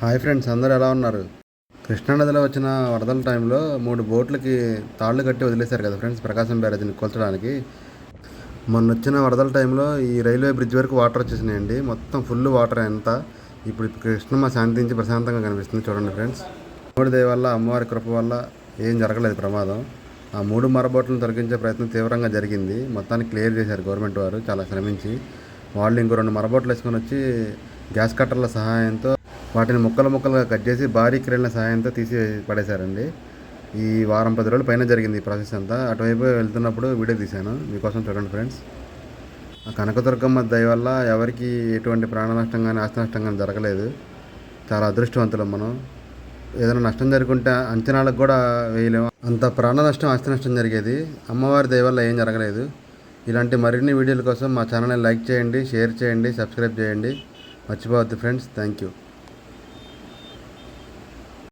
Hi friends, అందరూ ఎలా ఉన్నారు? కృష్ణానదిలో వచ్చిన వరదల టైంలో 3 బోట్లకి తాళ్ళు కట్టి వదిలేశారు కదా ఫ్రెండ్స్, ప్రకాశం బ్యారేజ్ని కూల్చడానికి. మొన్న వచ్చిన వరదల టైంలో ఈ రైల్వే బ్రిడ్జ్ వరకు వాటర్ వచ్చేసినాయండి. మొత్తం ఫుల్ వాటర్ అంతా. ఇప్పుడు కృష్ణమ్మ శాంతించి ప్రశాంతంగా కనిపిస్తుంది చూడండి ఫ్రెండ్స్. దేవుడి దయ వల్ల, అమ్మవారి కృప వల్ల ఏం జరగలేదు ప్రమాదం. ఆ 3 మరబోట్లను తొలగించే ప్రయత్నం తీవ్రంగా జరిగింది. మొత్తాన్ని క్లియర్ చేశారు గవర్నమెంట్ వారు చాలా శ్రమించి. వాళ్ళు ఇంకో 2 మరబోట్లు వేసుకొని వచ్చి గ్యాస్ కట్టర్ల సహాయంతో వాటిని ముక్కలుగా కట్ చేసి భారీ క్రేన్ల సహాయంతో తీసి పడేశారండి. ఈ వారం 10 రోజుల పైన జరిగింది ఈ ప్రాసెస్ అంతా. అటువైపు వెళ్తున్నప్పుడు వీడియో తీశాను, మీకోసం చూడండి ఫ్రెండ్స్. ఆ కనకదుర్గమ్మ దయ వల్ల ఎవరికి ఎటువంటి ప్రాణ నష్టం కానీ ఆస్తి నష్టం కానీ జరగలేదు. చాలా అదృష్టవంతులం మనం. ఏదైనా నష్టం జరుగుంటే అంచనాలకు కూడా వేయలేము, అంత ప్రాణ నష్టం ఆస్తి నష్టం జరిగేది. అమ్మవారి దయ వల్ల ఏం జరగలేదు. ఇలాంటి మరిన్ని వీడియోల కోసం మా ఛానల్ని లైక్ చేయండి, షేర్ చేయండి, సబ్స్క్రైబ్ చేయండి. మర్చిపోవద్దు ఫ్రెండ్స్. Thank you.